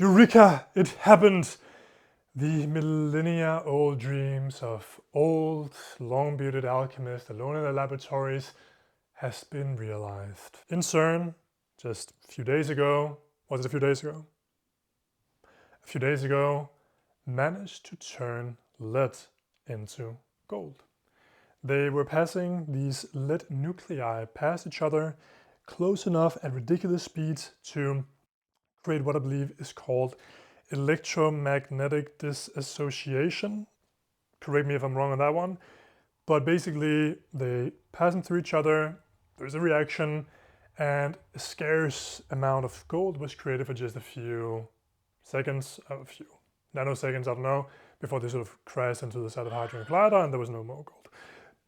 Eureka! It happened! The millennia-old dreams of old, long-bearded alchemists alone in their laboratories has been realized. In CERN, just a few days ago, was it a few days ago? A few days ago, managed to turn lead into gold. They were passing these lead nuclei past each other close enough at ridiculous speeds to create what I believe is called electromagnetic dissociation. Correct me if I'm wrong on that one. But basically, they pass them through each other, there's a reaction, and a scarce amount of gold was created for just a few seconds, a few nanoseconds, I don't know, before they sort of crashed into the side of the Hadron Collider and there was no more gold.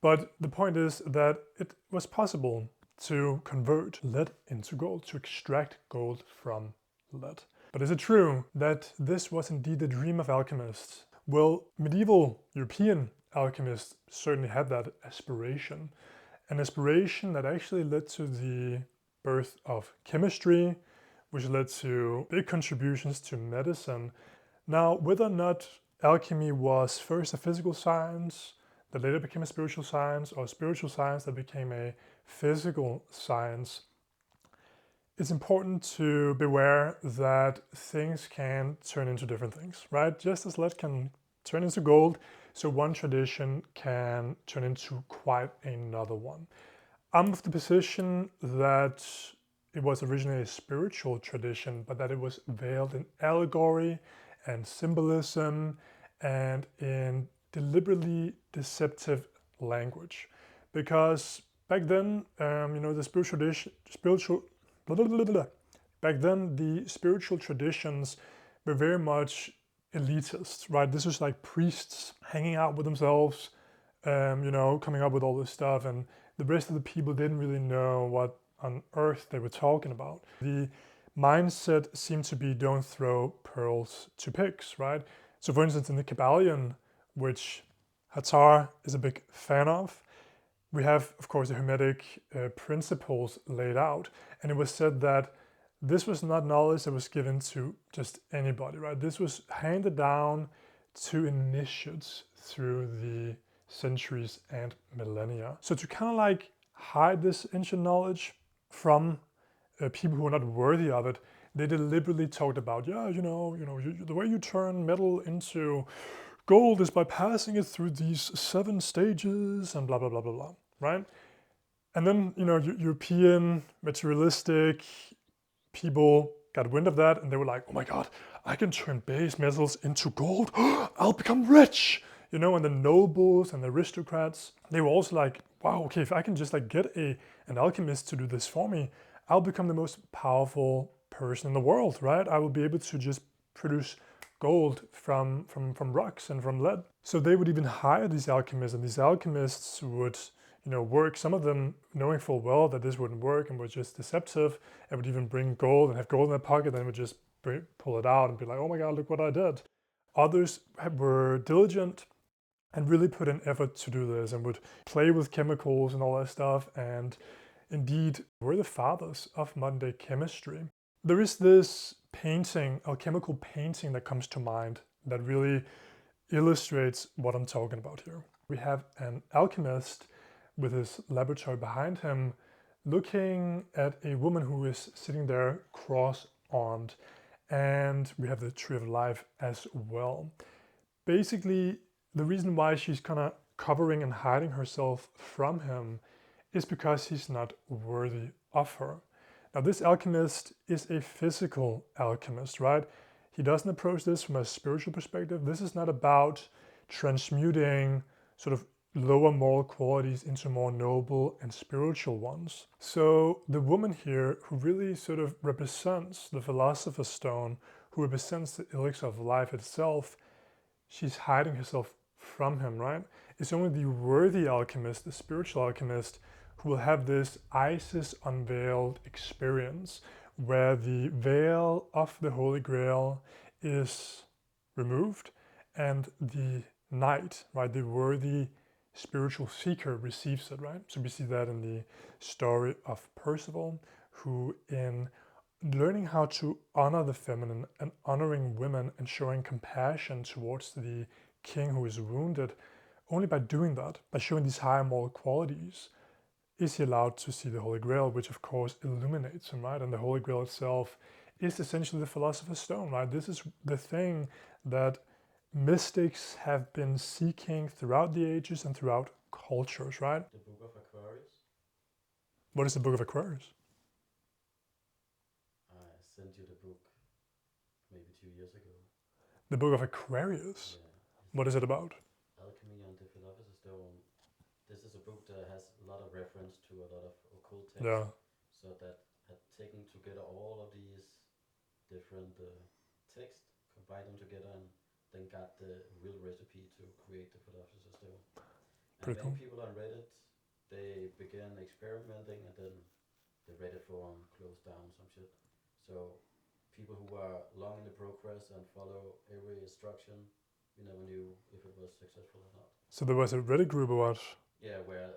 But the point is that it was possible to convert lead into gold, to extract gold from lead. But is it true that this was indeed the dream of alchemists? Well, medieval European alchemists certainly had that aspiration. An aspiration that actually led to the birth of chemistry, which led to big contributions to medicine. Now, whether or not alchemy was first a physical science that later became a spiritual science, or a spiritual science that became a physical science, it's important to beware that things can turn into different things, right? Just as lead can turn into gold, so one tradition can turn into quite another one. I'm of the position that it was originally a spiritual tradition, but that it was veiled in allegory and symbolism and in deliberately deceptive language. Because back then, the spiritual traditions were very much elitist, right? This was like priests hanging out with themselves, coming up with all this stuff, and the rest of the people didn't really know what on earth they were talking about. The mindset seemed to be don't throw pearls to pigs, right? So for instance, in the Kabbalion, which Hatar is a big fan of, we have, of course, the Hermetic principles laid out, and it was said that this was not knowledge that was given to just anybody, right? This was handed down to initiates through the centuries and millennia. So to kind of like hide this ancient knowledge from people who are not worthy of it, they deliberately talked about, the way you turn metal into gold is by passing it through these 7 stages and blah, blah, blah, blah, blah, right? And then, European materialistic people got wind of that and they were like, oh my God, I can turn base metals into gold. I'll become rich. And the nobles and the aristocrats, they were also like, wow, okay, if I can just like get an alchemist to do this for me, I'll become the most powerful person in the world, right? I will be able to just produce gold from rocks and from lead. So they would even hire these alchemists, and these alchemists would work, some of them knowing full well that this wouldn't work and was just deceptive, and would even bring gold and have gold in their pocket and would just pull it out and be like, oh my God, look what I did. Others were diligent and really put in effort to do this and would play with chemicals and all that stuff, and indeed were the fathers of modern day chemistry. There is this painting, alchemical painting, that comes to mind that really illustrates what I'm talking about here. We have an alchemist with his laboratory behind him looking at a woman who is sitting there cross-armed, and we have the Tree of Life as well. Basically, the reason why she's kind of covering and hiding herself from him is because he's not worthy of her. Now, this alchemist is a physical alchemist, right? He doesn't approach this from a spiritual perspective. This is not about transmuting sort of lower moral qualities into more noble and spiritual ones. So the woman here, who really sort of represents the Philosopher's Stone, who represents the elixir of life itself, she's hiding herself from him, right? It's only the worthy alchemist, the spiritual alchemist, who will have this Isis unveiled experience where the veil of the Holy Grail is removed and the knight, right, the worthy spiritual seeker receives it, right? So we see that in the story of Percival, who in learning how to honor the feminine and honoring women and showing compassion towards the king who is wounded, only by doing that, by showing these higher moral qualities, is he allowed to see the Holy Grail, which of course illuminates him, right? And the Holy Grail itself is essentially the Philosopher's Stone, right? This is the thing that mystics have been seeking throughout the ages and throughout cultures, right? The Book of Aquarius. What is the Book of Aquarius? I sent you the book maybe 2 years ago. The Book of Aquarius? Yeah. What is it about? Alchemy and the Philosopher's Stone. This is a book that has a lot of reference to a lot of occult texts. Yeah. So that had taken together all of these different texts, combined them together, and then got the real recipe to create the Philosopher's Stone. And Pretty many cool. people on Reddit, they began experimenting, and then the Reddit forum closed down some shit. So people who are long in the progress and follow every instruction, you never knew if it was successful or not. So there was a Reddit group about... Yeah, where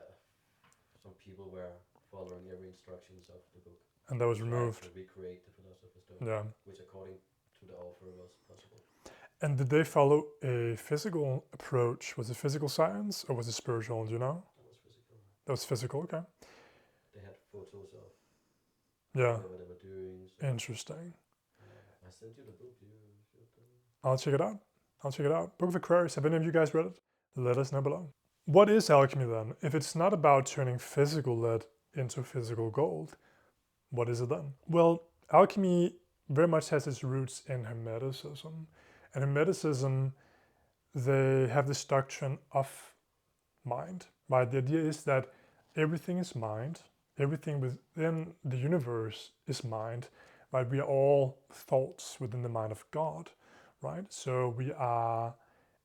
some people were following every instructions of the book. And that was removed. To recreate the Philosopher's Stone. Yeah. Which according to the author was possible. And did they follow a physical approach? Was it physical science or was it spiritual? Do you know? That was physical. That was physical, okay. They had photos of whatever they were doing. So interesting. I sent you the book. You should. I'll check it out. Book of Aquarius. Have any of you guys read it? Let us know below. What is alchemy then? If it's not about turning physical lead into physical gold, what is it then? Well, alchemy very much has its roots in Hermeticism. And Hermeticism, they have this doctrine of mind, right? The idea is that everything is mind, everything within the universe is mind, right? We are all thoughts within the mind of God, right? So we are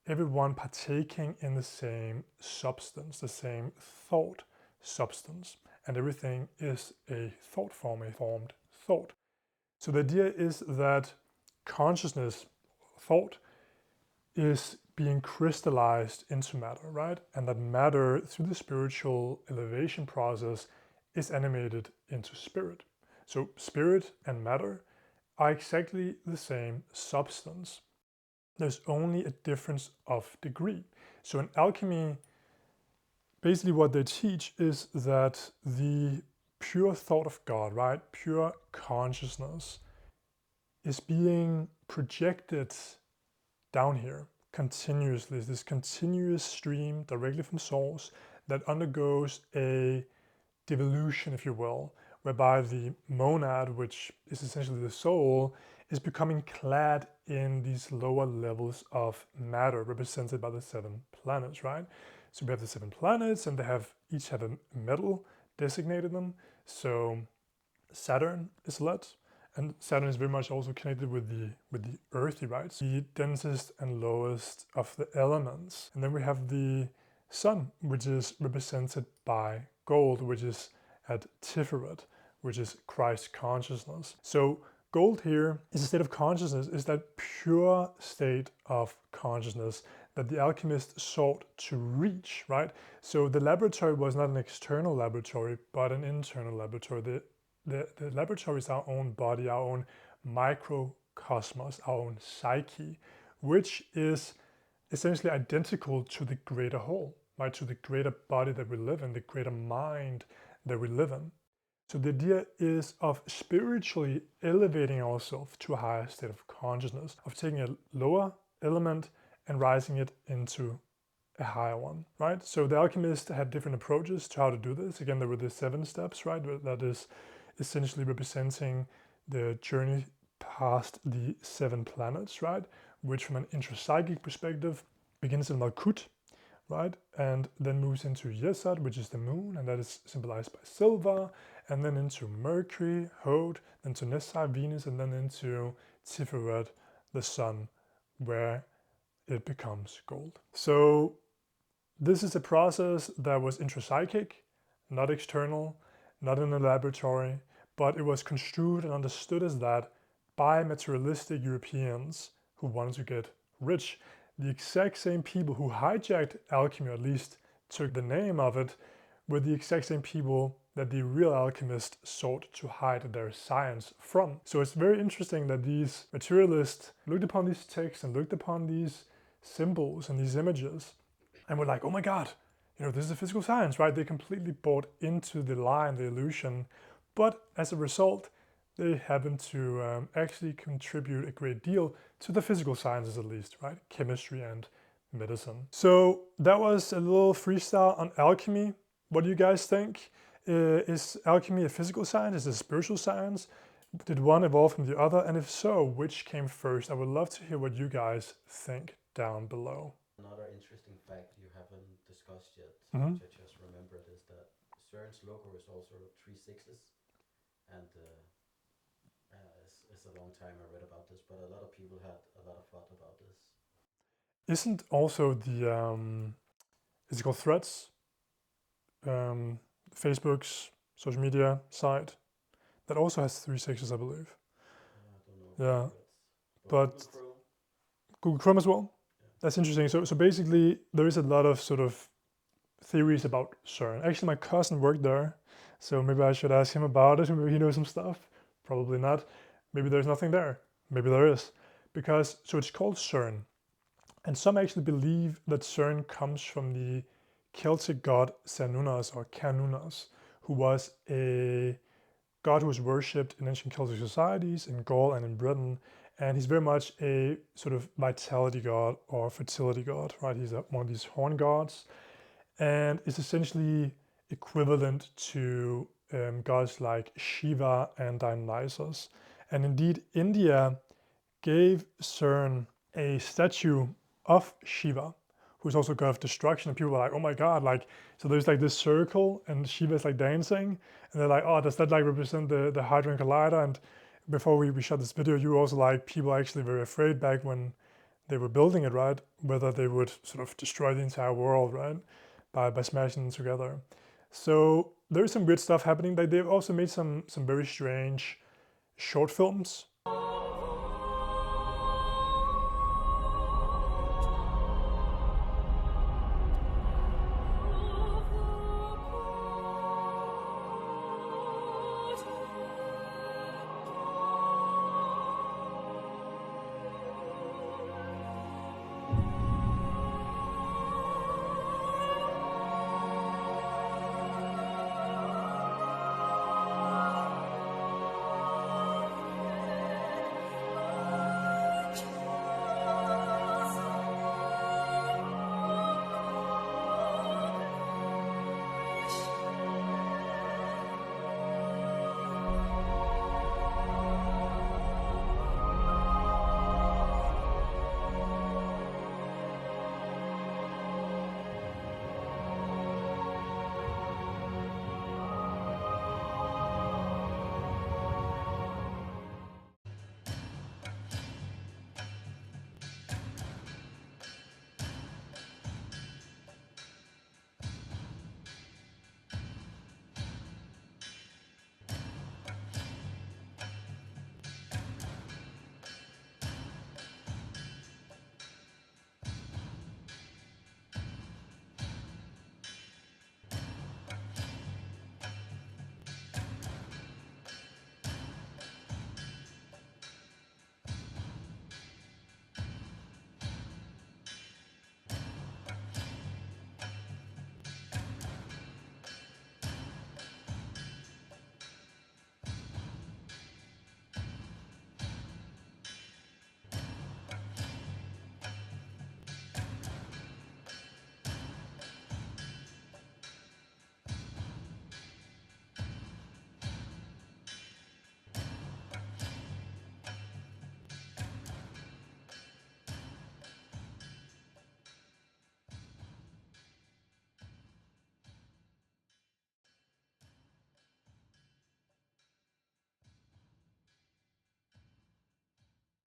everyone partaking in the same substance, the same thought substance, and everything is a thought form, a formed thought. So the idea is that consciousness, thought, is being crystallized into matter, right? And that matter, through the spiritual elevation process, is animated into spirit. So spirit and matter are exactly the same substance. There's only a difference of degree. So in alchemy, basically what they teach is that the pure thought of God, right, pure consciousness, is being projected down here continuously. It's this continuous stream directly from source that undergoes a devolution, if you will, whereby the monad, which is essentially the soul, is becoming clad in these lower levels of matter represented by the 7 planets, right? So we have the 7 planets, and they each have a metal designated them. So Saturn is lead, and Saturn is very much also connected with the earthy, right? The densest and lowest of the elements. And then we have the sun, which is represented by gold, which is at Tiferet, which is Christ consciousness. So gold here is a state of consciousness, is that pure state of consciousness that the alchemist sought to reach, right? So the laboratory was not an external laboratory, but an internal laboratory. The laboratory is our own body, our own microcosmos, our own psyche, which is essentially identical to the greater whole, right? To the greater body that we live in, the greater mind that we live in. So the idea is of spiritually elevating ourselves to a higher state of consciousness, of taking a lower element and rising it into a higher one, right? So the alchemists had different approaches to how to do this. Again, there were the 7 steps, right? That is essentially representing the journey past the 7 planets, right? Which from an intrapsychic perspective begins in Malkut, right? And then moves into Yesod, which is the moon, and that is symbolized by silver, and then into Mercury, Hod, then to Nessa, Venus, and then into Tiferet, the sun, where it becomes gold. So this is a process that was intrapsychic, not external, not in a laboratory, but it was construed and understood as that by materialistic Europeans who wanted to get rich. The exact same people who hijacked alchemy, or at least took the name of it, were the exact same people that the real alchemists sought to hide their science from. So it's very interesting that these materialists looked upon these texts and looked upon these symbols and these images and were like, oh my God, this is a physical science, right? They completely bought into the lie and the illusion. But as a result, they happen to actually contribute a great deal to the physical sciences, at least, right? Chemistry and medicine. So that was a little freestyle on alchemy. What do you guys think? Is alchemy a physical science? Is it a spiritual science? Did one evolve from the other? And if so, which came first? I would love to hear what you guys think down below. Another interesting fact you haven't discussed yet, Mhm. which I just remembered, is that CERN's logo is also 3 6s. And it's a long time I read about this, but a lot of people had a lot of thought about this. Isn't also the, is it called Threads? Facebook's social media site that also has 3 6s, I believe. I don't know. Yeah, But but Google Chrome as well. Yeah. That's interesting. So basically, there is a lot of sort of theories about CERN. Actually, my cousin worked there, so maybe I should ask him about it. Maybe he knows some stuff. Probably not. Maybe there's nothing there. Maybe there is, because so it's called CERN, and some actually believe that CERN comes from the Celtic god Cernunnos or Cernunnos, who was a god who was worshipped in ancient Celtic societies in Gaul and in Britain. And he's very much a sort of vitality god or fertility god, right? He's one of these horn gods and is essentially equivalent to gods like Shiva and Dionysus. And indeed, India gave CERN a statue of Shiva, who's also god of destruction. And people were like, oh my God, like, so there's like this circle and Shiva's like dancing. And they're like, oh, does that like represent the Hadron Collider? And before we shot this video, you were also like, people actually were afraid back when they were building it, right? Whether they would sort of destroy the entire world, right? By smashing them together. So there's some weird stuff happening. Like they've also made some very strange short films.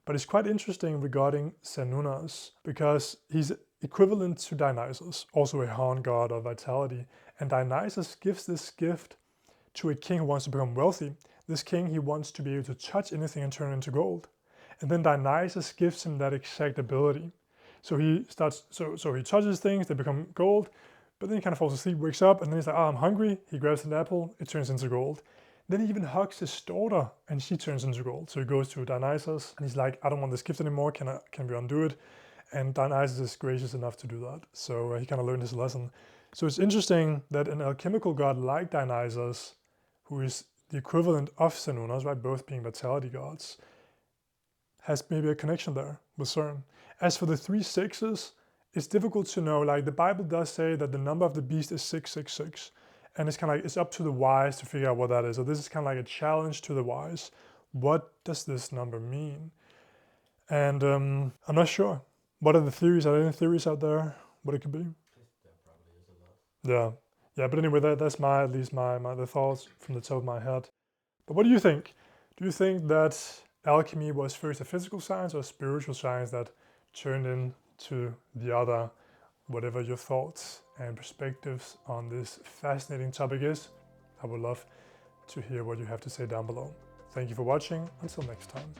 But it's quite interesting regarding Cernunnos because he's equivalent to Dionysus, also a horn god of vitality. And Dionysus gives this gift to a king who wants to become wealthy. This king, he wants to be able to touch anything and turn it into gold. And then Dionysus gives him that exact ability. So he starts, so he touches things, they become gold. But then he kind of falls asleep, wakes up, and then he's like, oh, I'm hungry. He grabs an apple, it turns into gold. Then he even hugs his daughter, and she turns into gold. So he goes to Dionysus, and he's like, I don't want this gift anymore. Can we undo it? And Dionysus is gracious enough to do that. So he kind of learned his lesson. So it's interesting that an alchemical god like Dionysus, who is the equivalent of Xenunos, right, both being vitality gods, has maybe a connection there with CERN. As for the 3 sixes, it's difficult to know. Like the Bible does say that the number of the beast is 666. And it's kind of like, it's up to the wise to figure out what that is. So this is kind of like a challenge to the wise. What does this number mean? And I'm not sure. What are the theories? Are there any theories out there? What it could be? There probably is a lot. Yeah. But anyway, that's at least my the thoughts from the top of my head. But what do you think? Do you think that alchemy was first a physical science or a spiritual science that turned into the other? Whatever your thoughts and perspectives on this fascinating topic is, I would love to hear what you have to say down below. Thank you for watching. Until next time.